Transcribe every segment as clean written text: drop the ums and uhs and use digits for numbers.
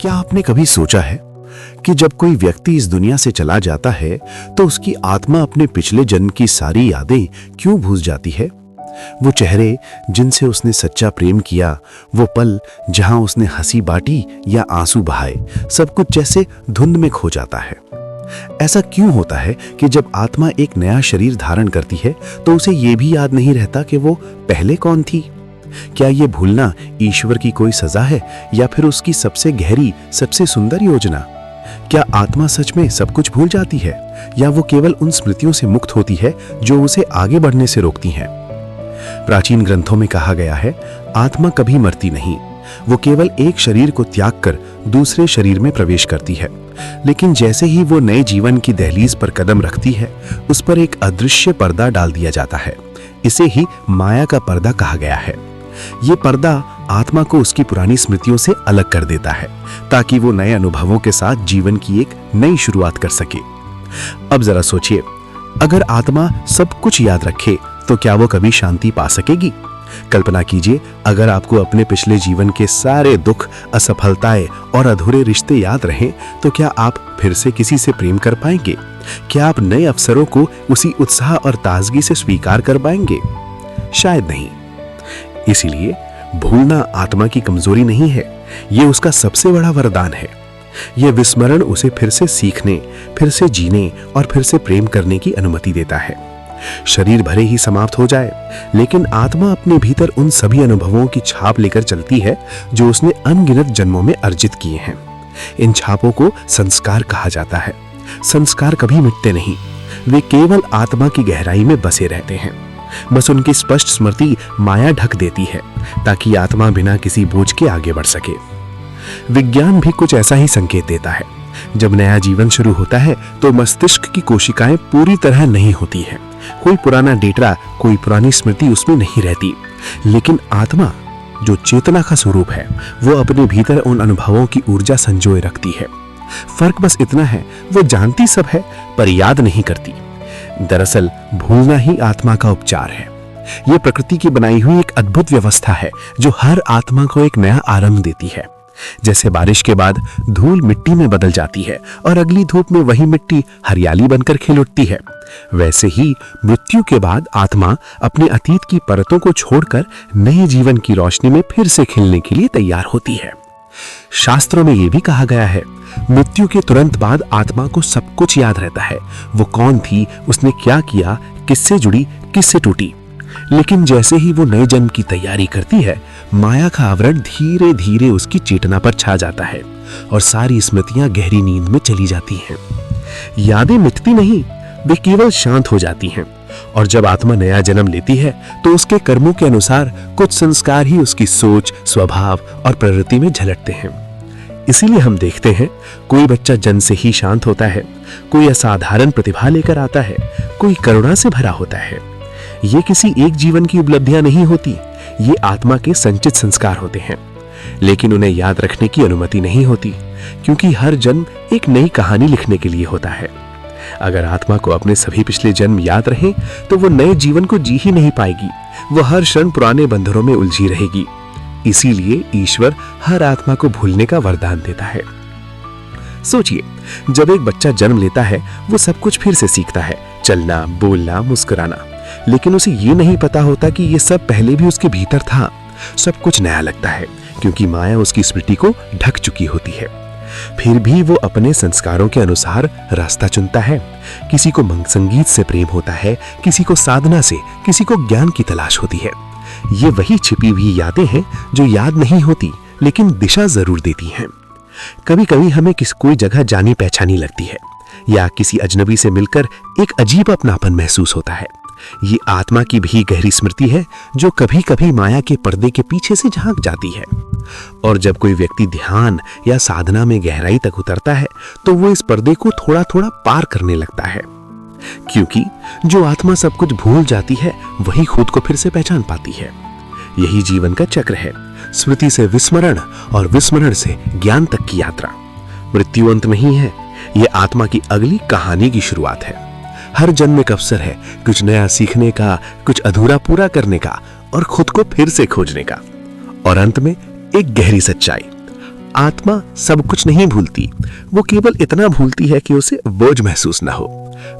क्या आपने कभी सोचा है कि जब कोई व्यक्ति इस दुनिया से चला जाता है तो उसकी आत्मा अपने पिछले जन्म की सारी यादें क्यों भूल जाती है? वो चेहरे जिनसे उसने सच्चा प्रेम किया, वो पल जहां उसने हंसी बांटी या आंसू बहाए, सब कुछ जैसे धुंध में खो जाता है। ऐसा क्यों होता है कि जब आत्मा एक नया शरीर धारण करती है तो उसे ये भी याद नहीं रहता कि वो पहले कौन थी? क्या ये भूलना ईश्वर की कोई सजा है या फिर उसकी सबसे गहरी, सबसे सुंदर योजना? क्या आत्मा सच में सब कुछ भूल जाती है या वो केवल उन स्मृतियों से मुक्त होती है जो उसे आगे बढ़ने से रोकती हैं? प्राचीन ग्रंथों में कहा गया है, आत्मा कभी मरती नहीं, वो केवल एक शरीर को त्याग कर दूसरे शरीर में प्रवेश करती है। लेकिन जैसे ही वो नए जीवन की दहलीज पर कदम रखती है, उस पर एक अदृश्य पर्दा डाल दिया जाता है। इसे ही माया का पर्दा कहा गया है। ये पर्दा आत्मा को उसकी पुरानी स्मृतियों से अलग कर देता है ताकि वो नए अनुभवों के साथ जीवन की एक नई शुरुआत कर सके। अब जरा सोचिए, अगर आत्मा सब कुछ याद रखे तो क्या वो कभी शांति पा सकेगी? कल्पना कीजिए, अगर आपको अपने पिछले जीवन के सारे दुख, असफलताएं और अधूरे रिश्ते याद रहें तो क्या आप फिर से किसी से प्रेम कर पाएंगे? क्या आप नए अवसरों को उसी उत्साह और ताजगी से स्वीकार कर पाएंगे? शायद नहीं। इसीलिए भूलना आत्मा की कमजोरी नहीं है, ये उसका सबसे बड़ा वरदान है। यह विस्मरण उसे फिर से सीखने, फिर से जीने और फिर से प्रेम करने की अनुमति देता है। शरीर भले ही समाप्त हो जाए, लेकिन आत्मा अपने भीतर उन सभी अनुभवों की छाप लेकर चलती है जो उसने अनगिनत जन्मों में अर्जित किए हैं। इन छापों को संस्कार कहा जाता है। संस्कार कभी मिटते नहीं, वे केवल आत्मा की गहराई में बसे रहते हैं। बस उनकी स्पष्ट स्मृति माया ढक देती है ताकि आत्मा बिना किसी बोझ के आगे बढ़ सके। विज्ञान भी कुछ ऐसा ही संकेत देता है। जब नया जीवन शुरू होता है तो मस्तिष्क की कोशिकाएं पूरी तरह नहीं होती हैं। कोई पुराना डेटा, कोई पुरानी स्मृति उसमें नहीं रहती। लेकिन आत्मा, जो चेतना का स्वरूप है, वो अपने भीतर उन अनुभवों की ऊर्जा संजोए रखती है। फर्क बस इतना है, वो जानती सब है पर याद नहीं करती। दरअसल भूलना ही आत्मा का उपचार है। ये प्रकृति की बनाई हुई एक अद्भुत व्यवस्था है जो हर आत्मा को एक नया आरंभ देती है। जैसे बारिश के बाद धूल मिट्टी में बदल जाती है और अगली धूप में वही मिट्टी हरियाली बनकर खिल उठती है, वैसे ही मृत्यु के बाद आत्मा अपने अतीत की परतों को छोड़कर नए जीवन की रोशनी में फिर से खिलने के लिए तैयार होती है। शास्त्रों में यह भी कहा गया है, मृत्यु के तुरंत बाद आत्मा को सब कुछ याद रहता है। वो कौन थी, उसने क्या किया, किससे जुड़ी, किससे टूटी। लेकिन जैसे ही वो नए जन्म की तैयारी करती है, माया का आवरण धीरे धीरे उसकी चेतना पर छा जाता है और सारी स्मृतियां गहरी नींद में चली जाती हैं। यादें मिटती नहीं, वे केवल शांत हो जाती हैं। और जब आत्मा नया जन्म लेती है तो उसके कर्मों के अनुसार कुछ संस्कार ही उसकी सोच, स्वभाव और प्रवृत्ति में झलकते हैं। इसीलिए हम देखते हैं, कोई बच्चा जन्म से ही शांत होता है, कोई असाधारण प्रतिभा लेकर आता है, कोई करुणा से भरा होता है। ये किसी एक जीवन की उपलब्धियां नहीं होती, ये आत्मा के संचित संस्कार होते हैं। लेकिन उन्हें याद रखने की अनुमति नहीं होती, क्योंकि हर जन्म एक नई कहानी लिखने के लिए होता है। अगर आत्मा को अपने सभी पिछले जन्म याद रहे तो वो नए जीवन को जी ही नहीं पाएगी। वो हर क्षण पुराने बंधनों में उलझी रहेगी। इसीलिए ईश्वर हर आत्मा को भूलने का वरदान देता है। सोचिए, जब एक बच्चा जन्म लेता है वो सब कुछ फिर से सीखता है, चलना, बोलना, मुस्कुराना। लेकिन उसे ये नहीं पता होता कि ये सब पहले भी उसके भीतर था। सब कुछ नया लगता है क्योंकि माया उसकी स्मृति को ढक चुकी होती है। फिर भी वो अपने संस्कारों के अनुसार रास्ता चुनता है। किसी को संगीत से प्रेम होता है, किसी को साधना से, किसी को ज्ञान की तलाश होती है। ये वही छिपी हुई यादें हैं जो याद नहीं होती लेकिन दिशा जरूर देती हैं। कभी कभी हमें कोई जगह जानी पहचानी लगती है या किसी अजनबी से मिलकर एक अजीब अपनापन महसूस होता है। ये आत्मा की भी गहरी स्मृति है जो कभी कभी माया के पर्दे के पीछे से झांक जाती है। और जब कोई व्यक्ति ध्यान या साधना में गहराई तक उतरता है तो वो इस पर्दे को थोड़ा थोड़ा पार करने लगता है, क्योंकि जो आत्मा सब कुछ भूल जाती है वही खुद को फिर से पहचान पाती है। यही जीवन का चक्र है, स्मृति से विस्मरण और विस्मरण से ज्ञान तक की यात्रा। मृत्यु अंत नहीं है, ये आत्मा की अगली कहानी की शुरुआत है। हर जन्म एक अवसर है कुछ नया सीखने का, कुछ अधूरा पूरा करने का और खुद को फिर से खोजने का। और अंत में एक गहरी सच्चाई, आत्मा सब कुछ नहीं भूलती, वो केवल इतना भूलती है कि उसे बोझ महसूस ना हो।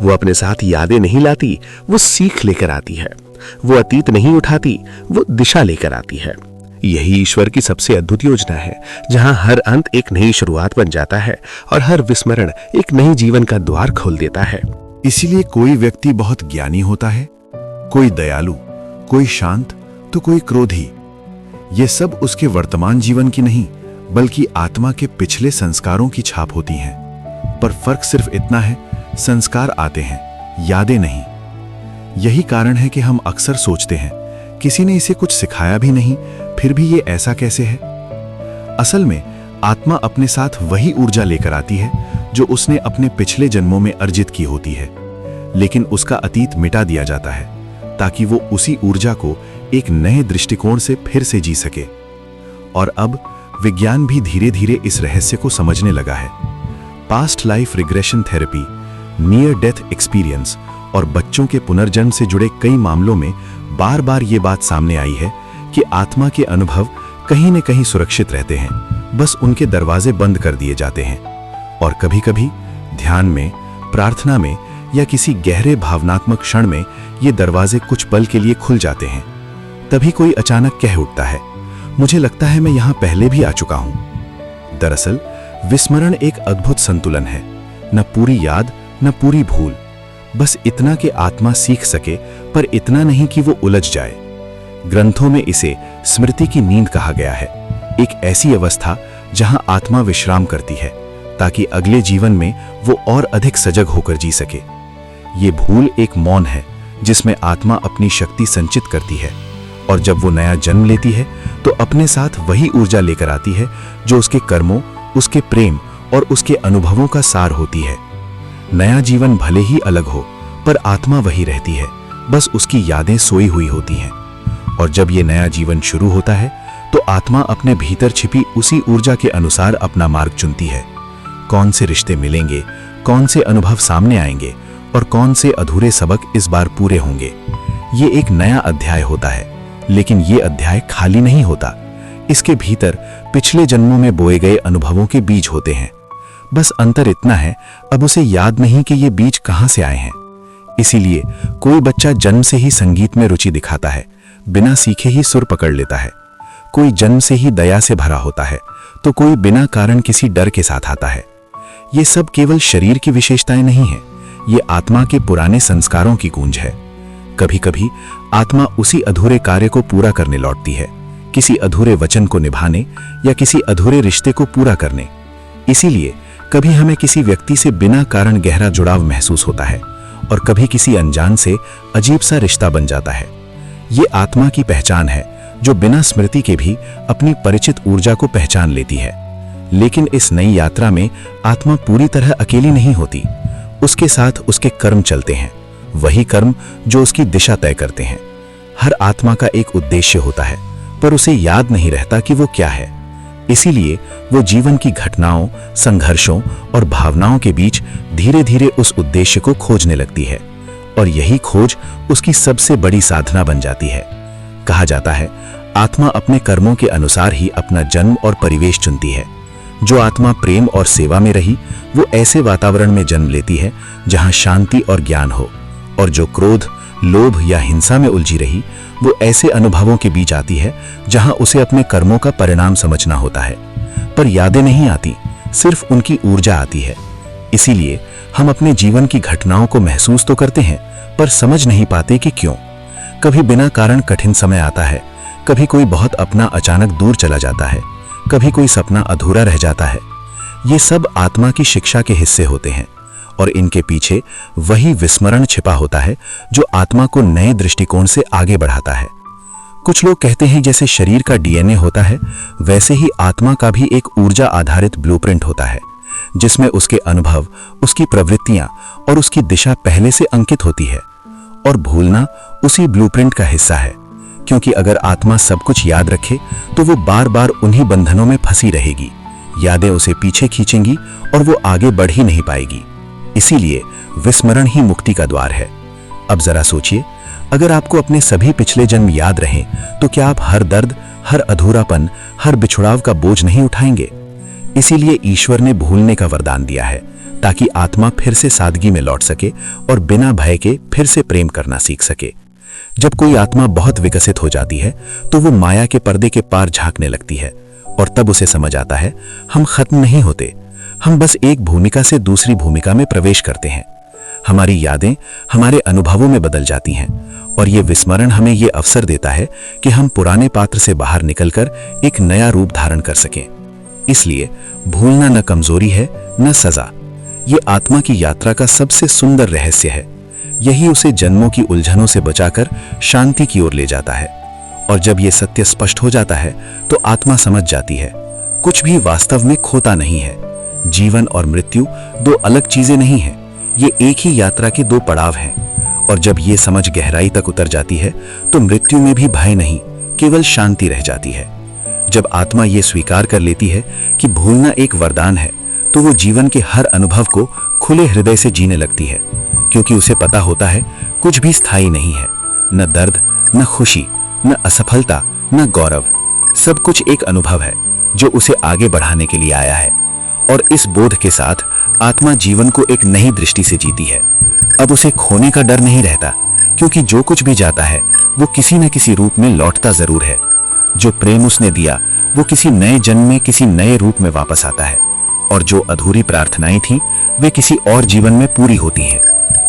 वो अपने साथ यादें नहीं लाती, वो सीख लेकर आती है। वो अतीत नहीं उठाती, वो दिशा लेकर आती है। यही ईश्वर की सबसे अद्भुत योजना है, जहां हर अंत एक नई शुरुआत बन जाता है और हर विस्मरण एक नई जीवन का द्वार खोल देता है। इसीलिए कोई व्यक्ति बहुत ज्ञानी होता है, कोई दयालु, कोई शांत तो कोई क्रोधी। ये सब उसके वर्तमान जीवन की नहीं बल्कि आत्मा के पिछले संस्कारों की छाप होती हैं। पर फर्क सिर्फ इतना है, संस्कार आते हैं, यादें नहीं। यही कारण है कि हम अक्सर सोचते हैं किसी ने इसे कुछ सिखाया भी नहीं, फिर भी ये ऐसा कैसे है। असल में आत्मा अपने साथ वही ऊर्जा लेकर आती है जो उसने अपने पिछले जन्मों में अर्जित की होती है, लेकिन उसका अतीत मिटा दिया जाता है ताकि वो उसी ऊर्जा को एक नए दृष्टिकोण से फिर से जी सके। और अब विज्ञान भी धीरे धीरे इस रहस्य को समझने लगा है। Past life regression therapy, near death experience और बच्चों के पुनर्जन्म से जुड़े कई मामलों में बार बार ये बात सामने आई है कि आत्मा के अनुभव कहीं न कहीं सुरक्षित रहते हैं, बस उनके दरवाजे बंद कर दिए जाते हैं। और कभी कभी ध्यान में, प्रार्थना में या किसी गहरे भावनात्मक क्षण में ये दरवाजे कुछ पल के लिए खुल जाते हैं। तभी कोई अचानक कह उठता है, मुझे लगता है मैं यहां पहले भी आ चुका हूं। दरअसल विस्मरण एक अद्भुत संतुलन है, न पूरी याद न पूरी भूल, बस इतना कि आत्मा सीख सके पर इतना नहीं कि वो उलझ जाए। ग्रंथों में इसे स्मृति की नींद कहा गया है, एक ऐसी अवस्था जहां आत्मा विश्राम करती है ताकि अगले जीवन में वो और अधिक सजग होकर जी सके। ये भूल एक मौन है जिसमें आत्मा अपनी शक्ति संचित करती है, और जब वो नया जन्म लेती है तो अपने साथ वही ऊर्जा लेकर आती है जो उसके कर्मों, उसके प्रेम और उसके अनुभवों का सार होती है। नया जीवन भले ही अलग हो पर आत्मा वही रहती है, बस उसकी यादें सोई हुई होती हैं। और जब ये नया जीवन शुरू होता है तो आत्मा अपने भीतर छिपी उसी ऊर्जा के अनुसार अपना मार्ग चुनती है। कौन से रिश्ते मिलेंगे, कौन से अनुभव सामने आएंगे और कौन से अधूरे सबक इस बार पूरे होंगे। ये एक नया अध्याय होता है, लेकिन ये अध्याय खाली नहीं होता। इसके भीतर पिछले जन्मों में बोए गए अनुभवों के बीज होते हैं। बस अंतर इतना है, अब उसे याद नहीं कि ये बीज कहां से आए हैं। इसीलिए कोई बच्चा जन्म से ही संगीत में रुचि दिखाता है, बिना सीखे ही सुर पकड़ लेता है। कोई जन्म से ही दया से भरा होता है तो कोई बिना कारण किसी डर के साथ आता है। ये सब केवल शरीर की विशेषताएं नहीं है, ये आत्मा के पुराने संस्कारों की गूंज है। कभी कभी आत्मा उसी अधूरे कार्य को पूरा करने लौटती है, किसी अधूरे वचन को निभाने या किसी अधूरे रिश्ते को पूरा करने। इसीलिए कभी हमें किसी व्यक्ति से बिना कारण गहरा जुड़ाव महसूस होता है और कभी किसी अनजान से अजीब सा रिश्ता बन जाता है। ये आत्मा की पहचान है जो बिना स्मृति के भी अपनी परिचित ऊर्जा को पहचान लेती है। लेकिन इस नई यात्रा में आत्मा पूरी तरह अकेली नहीं होती, उसके साथ उसके कर्म चलते हैं, वही कर्म जो उसकी दिशा तय करते हैं। हर आत्मा का एक उद्देश्य होता है पर उसे याद नहीं रहता कि वो क्या है। इसीलिए वो जीवन की घटनाओं, संघर्षों और भावनाओं के बीच धीरे धीरे उस उद्देश्य को खोजने लगती है, और यही खोज उसकी सबसे बड़ी साधना बन जाती है। कहा जाता है, आत्मा अपने कर्मों के अनुसार ही अपना जन्म और परिवेश चुनती है। जो आत्मा प्रेम और सेवा में रही वो ऐसे वातावरण में जन्म लेती है जहां शांति और ज्ञान हो, और जो क्रोध, लोभ या हिंसा में उलझी रही वो ऐसे अनुभवों के बीच आती है जहां उसे अपने कर्मों का परिणाम समझना होता है। पर यादें नहीं आती, सिर्फ उनकी ऊर्जा आती है। इसीलिए हम अपने जीवन की घटनाओं को महसूस तो करते हैं पर समझ नहीं पाते कि क्यों। कभी बिना कारण कठिन समय आता है, कभी कोई बहुत अपना अचानक दूर चला जाता है, कभी कोई सपना अधूरा रह जाता है। ये सब आत्मा की शिक्षा के हिस्से होते हैं, और इनके पीछे वही विस्मरण छिपा होता है जो आत्मा को नए दृष्टिकोण से आगे बढ़ाता है। कुछ लोग कहते हैं जैसे शरीर का डीएनए होता है, वैसे ही आत्मा का भी एक ऊर्जा आधारित ब्लूप्रिंट होता है, जिसमें उसके अनुभव, उसकी प्रवृत्तियां और उसकी दिशा पहले से अंकित होती है। और भूलना उसी ब्लूप्रिंट का हिस्सा है, क्योंकि अगर आत्मा सब कुछ याद रखे तो वो बार बार उन्हीं बंधनों में फंसी रहेगी। यादें उसे पीछे खींचेंगी और वो आगे बढ़ ही नहीं पाएगी। इसीलिए विस्मरण ही मुक्ति का द्वार है। अब जरा सोचिए, अगर आपको अपने सभी पिछले जन्म याद रहें तो क्या आप हर दर्द, हर अधूरापन, हर बिछुड़ाव का बोझ नहीं उठाएंगे? इसीलिए ईश्वर ने भूलने का वरदान दिया है, ताकि आत्मा फिर से सादगी में लौट सके और बिना भय के फिर से प्रेम करना सीख सके। जब कोई आत्मा बहुत विकसित हो जाती है तो वो माया के पर्दे के पार झांकने लगती है, और तब उसे समझ आता है हम खत्म नहीं होते, हम बस एक भूमिका से दूसरी भूमिका में प्रवेश करते हैं। हमारी यादें हमारे अनुभवों में बदल जाती हैं, और ये विस्मरण हमें ये अवसर देता है कि हम पुराने पात्र से बाहर निकलकर एक नया रूप धारण कर सकें। इसलिए भूलना न कमजोरी है न सजा, ये आत्मा की यात्रा का सबसे सुंदर रहस्य है। यही उसे जन्मों की उलझनों से बचाकर शांति की ओर ले जाता है। और जब ये सत्य स्पष्ट हो जाता है तो आत्मा समझ जाती है कुछ भी वास्तव में खोता नहीं है। जीवन और मृत्यु दो अलग चीजें नहीं हैं, ये एक ही यात्रा के दो पड़ाव हैं। और जब ये समझ गहराई तक उतर जाती है तो मृत्यु में भी भय नहीं, केवल शांति रह जाती है। जब आत्मा ये स्वीकार कर लेती है कि भूलना एक वरदान है, तो वो जीवन के हर अनुभव को खुले हृदय से जीने लगती है, क्योंकि उसे पता होता है कुछ भी स्थायी नहीं है, न दर्द, न खुशी, न असफलता, न गौरव। सब कुछ एक अनुभव है जो उसे आगे बढ़ाने के लिए आया है। और इस बोध के साथ आत्मा जीवन को एक नई दृष्टि से जीती है। अब उसे खोने का डर नहीं रहता, क्योंकि जो कुछ भी जाता है वो किसी न किसी रूप में लौटता जरूर है। जो प्रेम उसने दिया वो किसी नए जन्म में किसी नए रूप में वापस आता है, और जो अधूरी प्रार्थनाएं थीं वे किसी और जीवन में पूरी होती हैं।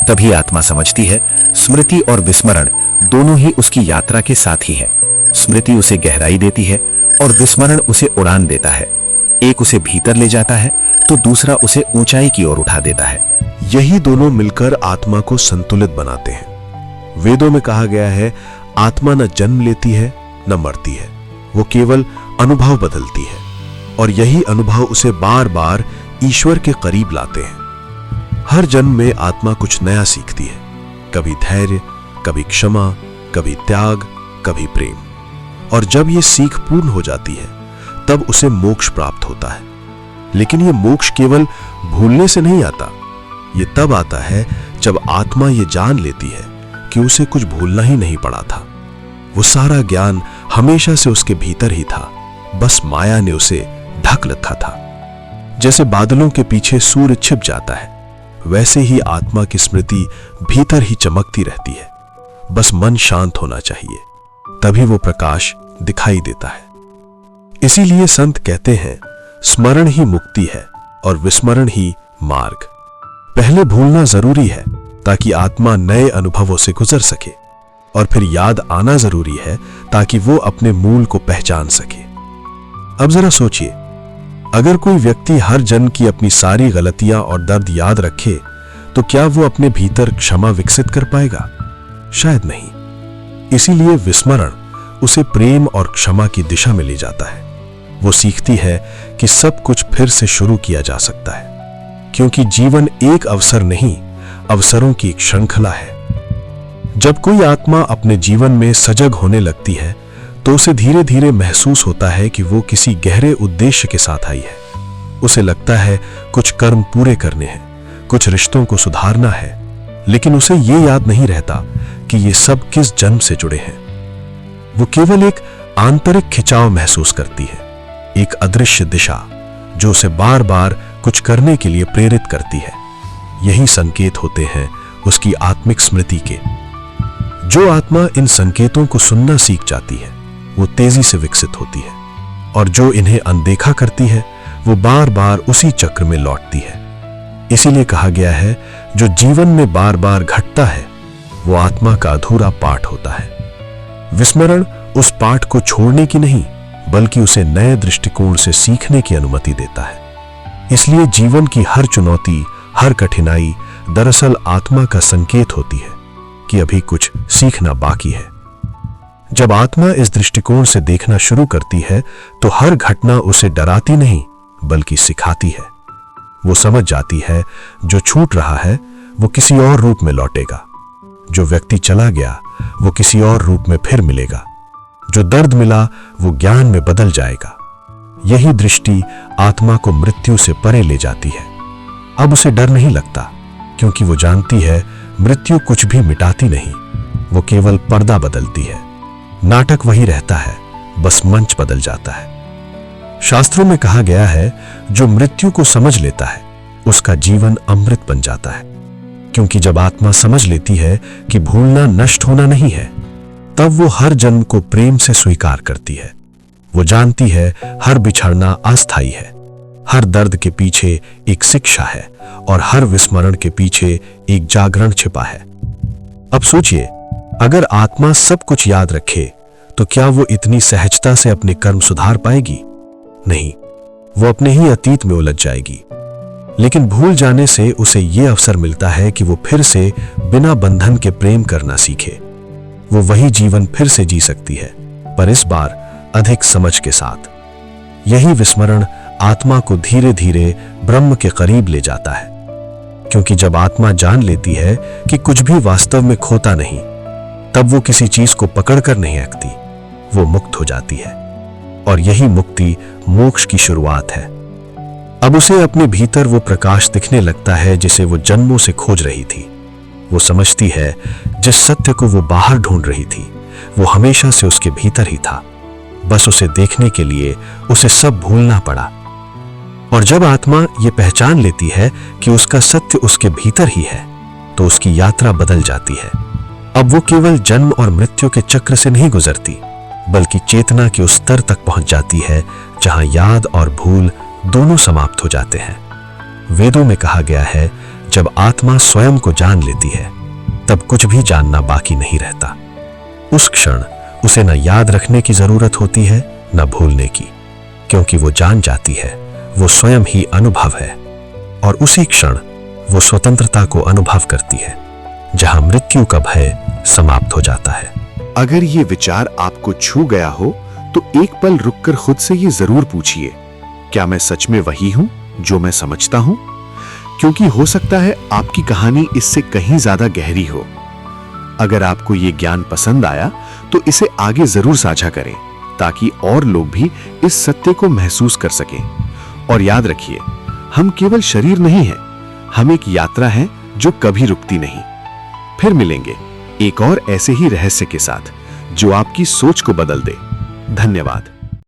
तभी आत्मा समझती है स्मृति और विस्मरण दोनों ही उसकी यात्रा के साथ ही है। स्मृति उसे गहराई देती है और विस्मरण उसे उड़ान देता है। एक उसे भीतर ले जाता है तो दूसरा उसे ऊंचाई की ओर उठा देता है। यही दोनों मिलकर आत्मा को संतुलित बनाते हैं। वेदों में कहा गया है आत्मा न जन्म लेती है न मरती है, वो केवल अनुभव बदलती है, और यही अनुभव उसे बार बार ईश्वर के करीब लाते हैं। हर जन्म में आत्मा कुछ नया सीखती है, कभी धैर्य, कभी क्षमा, कभी त्याग, कभी प्रेम। और जब ये सीख पूर्ण हो जाती है तब उसे मोक्ष प्राप्त होता है। लेकिन ये मोक्ष केवल भूलने से नहीं आता, ये तब आता है जब आत्मा ये जान लेती है कि उसे कुछ भूलना ही नहीं पड़ा था। वो सारा ज्ञान हमेशा से उसके भीतर ही था, बस माया ने उसे ढक रखा था। जैसे बादलों के पीछे सूर्य छिप जाता है, वैसे ही आत्मा की स्मृति भीतर ही चमकती रहती है। बस मन शांत होना चाहिए, तभी वो प्रकाश दिखाई देता है। इसीलिए संत कहते हैं स्मरण ही मुक्ति है और विस्मरण ही मार्ग। पहले भूलना जरूरी है ताकि आत्मा नए अनुभवों से गुजर सके, और फिर याद आना जरूरी है ताकि वो अपने मूल को पहचान सके। अब जरा सोचिए, अगर कोई व्यक्ति हर जन्म की अपनी सारी गलतियां और दर्द याद रखे तो क्या वो अपने भीतर क्षमा विकसित कर पाएगा? शायद नहीं। इसीलिए विस्मरण उसे प्रेम और क्षमा की दिशा में ले जाता है। वो सीखती है कि सब कुछ फिर से शुरू किया जा सकता है, क्योंकि जीवन एक अवसर नहीं, अवसरों की एक श्रृंखला है। जब कोई आत्मा अपने जीवन में सजग होने लगती है तो उसे धीरे धीरे महसूस होता है कि वो किसी गहरे उद्देश्य के साथ आई है। उसे लगता है कुछ कर्म पूरे करने हैं, कुछ रिश्तों को सुधारना है, लेकिन उसे ये याद नहीं रहता कि ये सब किस जन्म से जुड़े हैं। वो केवल एक आंतरिक खिंचाव महसूस करती है, एक अदृश्य दिशा जो उसे बार बार कुछ करने के लिए प्रेरित करती है। यही संकेत होते हैं उसकी आत्मिक स्मृति के। जो आत्मा इन संकेतों को सुनना सीख जाती है वो तेजी से विकसित होती है, और जो इन्हें अनदेखा करती है वो बार बार उसी चक्र में लौटती है। इसीलिए कहा गया है जो जीवन में बार बार घटता है वो आत्मा का अधूरा पाठ होता है। विस्मरण उस पाठ को छोड़ने की नहीं, बल्कि उसे नए दृष्टिकोण से सीखने की अनुमति देता है। इसलिए जीवन की हर चुनौती, हर कठिनाई दरअसल आत्मा का संकेत होती है कि अभी कुछ सीखना बाकी है। जब आत्मा इस दृष्टिकोण से देखना शुरू करती है तो हर घटना उसे डराती नहीं बल्कि सिखाती है। वो समझ जाती है जो छूट रहा है वो किसी और रूप में लौटेगा, जो व्यक्ति चला गया वो किसी और रूप में फिर मिलेगा, जो दर्द मिला वो ज्ञान में बदल जाएगा। यही दृष्टि आत्मा को मृत्यु से परे ले जाती है। अब उसे डर नहीं लगता, क्योंकि वो जानती है मृत्यु कुछ भी मिटाती नहीं, वो केवल पर्दा बदलती है। नाटक वही रहता है, बस मंच बदल जाता है। शास्त्रों में कहा गया है, जो मृत्यु को समझ लेता है उसका जीवन अमृत बन जाता है। क्योंकि जब आत्मा समझ लेती है कि भूलना नष्ट होना नहीं है, तब वो हर जन्म को प्रेम से स्वीकार करती है। वो जानती है हर बिछड़ना अस्थायी है, हर दर्द के पीछे एक शिक्षा है और हर विस्मरण के पीछे एक जागरण छिपा है। अब सोचिए, अगर आत्मा सब कुछ याद रखे तो क्या वो इतनी सहजता से अपने कर्म सुधार पाएगी? नहीं, वो अपने ही अतीत में उलझ जाएगी। लेकिन भूल जाने से उसे यह अवसर मिलता है कि वो फिर से बिना बंधन के प्रेम करना सीखे। वो वही जीवन फिर से जी सकती है, पर इस बार अधिक समझ के साथ। यही विस्मरण आत्मा को धीरे धीरे ब्रह्म के करीब ले जाता है। क्योंकि जब आत्मा जान लेती है कि कुछ भी वास्तव में खोता नहीं, तब वो किसी चीज को पकड़कर नहीं रखती, वो मुक्त हो जाती है। और यही मुक्ति मोक्ष की शुरुआत है। अब उसे अपने भीतर वो प्रकाश दिखने लगता है जिसे वो जन्मों से खोज रही थी। वो समझती है जिस सत्य को वो बाहर ढूंढ रही थी वो हमेशा से उसके भीतर ही था, बस उसे देखने के लिए उसे सब भूलना पड़ा। और जब आत्मा ये पहचान लेती है कि उसका सत्य उसके भीतर ही है, तो उसकी यात्रा बदल जाती है। अब वो केवल जन्म और मृत्यु के चक्र से नहीं गुजरती, बल्कि चेतना के उस स्तर तक पहुंच जाती है जहां याद और भूल दोनों समाप्त हो जाते हैं। वेदों में कहा गया है, जब आत्मा स्वयं को जान लेती है तब कुछ भी जानना बाकी नहीं रहता। उस क्षण उसे न याद रखने की जरूरत होती है न भूलने की, क्योंकि वो जान जाती है वो स्वयं ही अनुभव है। और उसी क्षण वो स्वतंत्रता को अनुभव करती है, जहां मृत्यु का भय समाप्त हो जाता है। अगर ये विचार आपको छू गया हो तो एक पल रुककर खुद से ये जरूर पूछिए, क्या मैं सच में वही हूं जो मैं समझता हूं? क्योंकि हो सकता है आपकी कहानी इससे कहीं ज्यादा गहरी हो। अगर आपको ये ज्ञान पसंद आया तो इसे आगे जरूर साझा करें, ताकि और लोग भी इस सत्य को महसूस कर सकें। और याद रखिए, हम केवल शरीर नहीं हैं, हम एक यात्रा है जो कभी रुकती नहीं। फिर मिलेंगे एक और ऐसे ही रहस्य के साथ जो आपकी सोच को बदल दे। धन्यवाद।